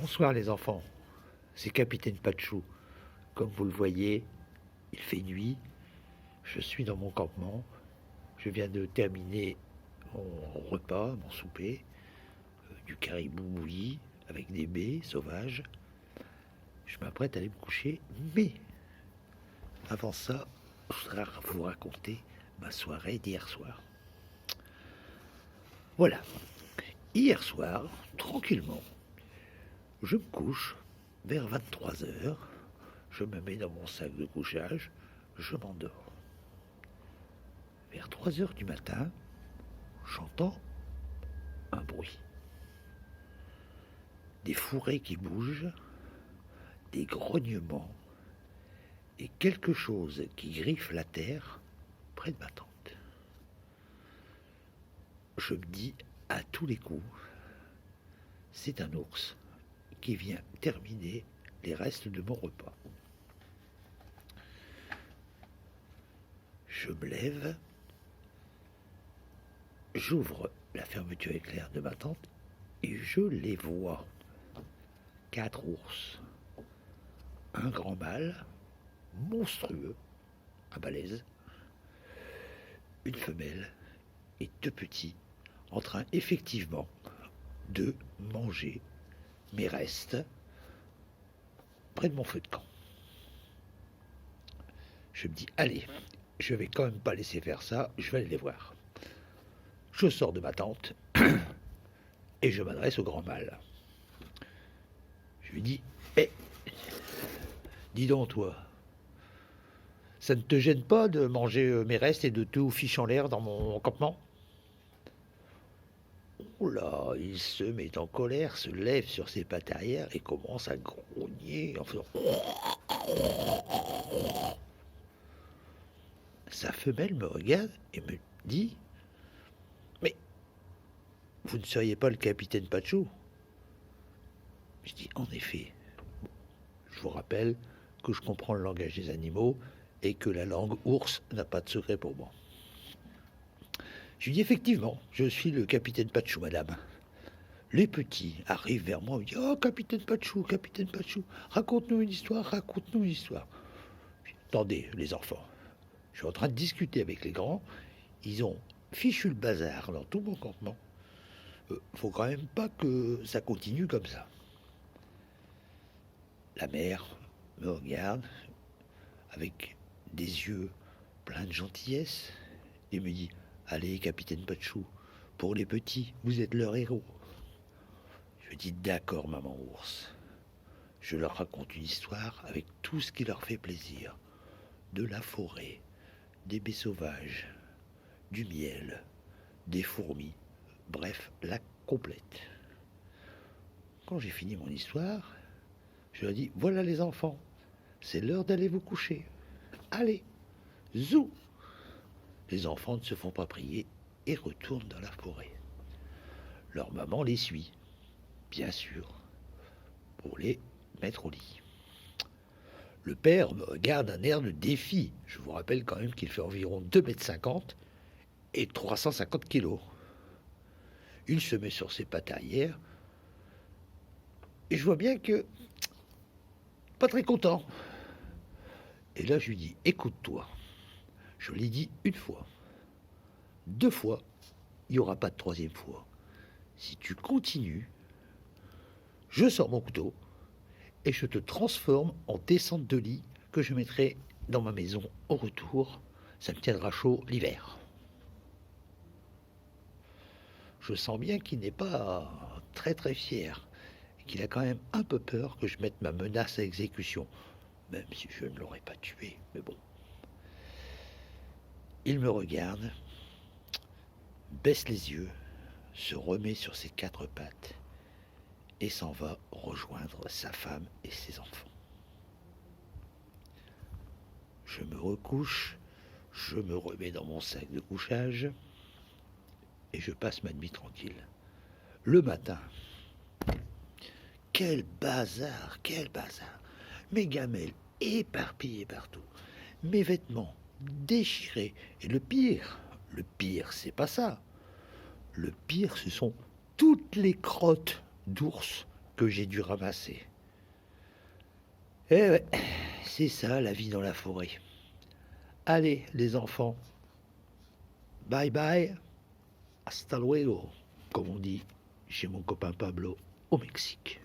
Bonsoir les enfants, c'est Capitaine Pachou. Comme vous le voyez, il fait nuit, je suis dans mon campement, je viens de terminer mon repas, mon souper, du caribou bouilli avec des baies sauvages. Je m'apprête à aller me coucher, mais avant ça, je voudrais vous raconter ma soirée d'hier soir. Voilà, hier soir, tranquillement, je me couche vers 23 heures. Je me mets dans mon sac de couchage, je m'endors. Vers 3 heures du matin, j'entends un bruit. Des fourrés qui bougent, des grognements et quelque chose qui griffe la terre près de ma tente. Je me dis à tous les coups, c'est un ours qui vient terminer les restes de mon repas. Je me lève, j'ouvre la fermeture éclair de ma tente et je les vois. 4 ours. Un grand mâle, monstrueux, un balèze, une femelle et 2 petits, en train effectivement de manger mes restes près de mon feu de camp. Je me dis, allez, je vais quand même pas laisser faire ça, je vais aller les voir. Je sors de ma tente et je m'adresse au grand mâle. Je lui dis, hé, dis donc toi, ça ne te gêne pas de manger mes restes et de tout fiche en l'air dans mon campement? Oh là, il se met en colère, se lève sur ses pattes arrière et commence à grogner en faisant... Sa femelle me regarde et me dit, mais vous ne seriez pas le capitaine Pachou? Je dis, en effet. Je vous rappelle que je comprends le langage des animaux et que la langue ours n'a pas de secret pour moi. Je lui dis, effectivement, je suis le capitaine Pachou, madame. Les petits arrivent vers moi et me disent, oh, capitaine Pachou, raconte-nous une histoire, raconte-nous une histoire. Je dis, attendez, les enfants, je suis en train de discuter avec les grands, ils ont fichu le bazar dans tout mon campement. Faut quand même pas que ça continue comme ça. La mère me regarde avec des yeux pleins de gentillesse et me dit, allez, capitaine Pachou, pour les petits, vous êtes leur héros. Je dis, d'accord, maman ours. Je leur raconte une histoire avec tout ce qui leur fait plaisir. De la forêt, des baies sauvages, du miel, des fourmis, bref, la complète. Quand j'ai fini mon histoire, je leur dis, voilà les enfants, c'est l'heure d'aller vous coucher. Allez, zou! Les enfants ne se font pas prier et retournent dans la forêt. Leur maman les suit, bien sûr, pour les mettre au lit. Le père me regarde d'un air de défi. Je vous rappelle quand même qu'il fait environ 2,50 m et 350 kg. Il se met sur ses pattes arrière et je vois bien que pas très content. Et là je lui dis, écoute-toi, je l'ai dit une fois, 2 fois, il n'y aura pas de 3e fois. Si tu continues, je sors mon couteau et je te transforme en descente de lit que je mettrai dans ma maison au retour. Ça me tiendra chaud l'hiver. Je sens bien qu'il n'est pas très très fier et qu'il a quand même un peu peur que je mette ma menace à exécution, même si je ne l'aurais pas tué, mais bon. Il me regarde, baisse les yeux, se remet sur ses 4 pattes et s'en va rejoindre sa femme et ses enfants. Je me recouche, je me remets dans mon sac de couchage et je passe ma nuit tranquille. Le matin, quel bazar, quel bazar! Mes gamelles éparpillées partout, mes vêtements déchirés. Et le pire, c'est pas ça. Le pire, ce sont toutes les crottes d'ours que j'ai dû ramasser. Eh ouais, c'est ça la vie dans la forêt. Allez, les enfants, bye bye, hasta luego, comme on dit chez mon copain Pablo au Mexique.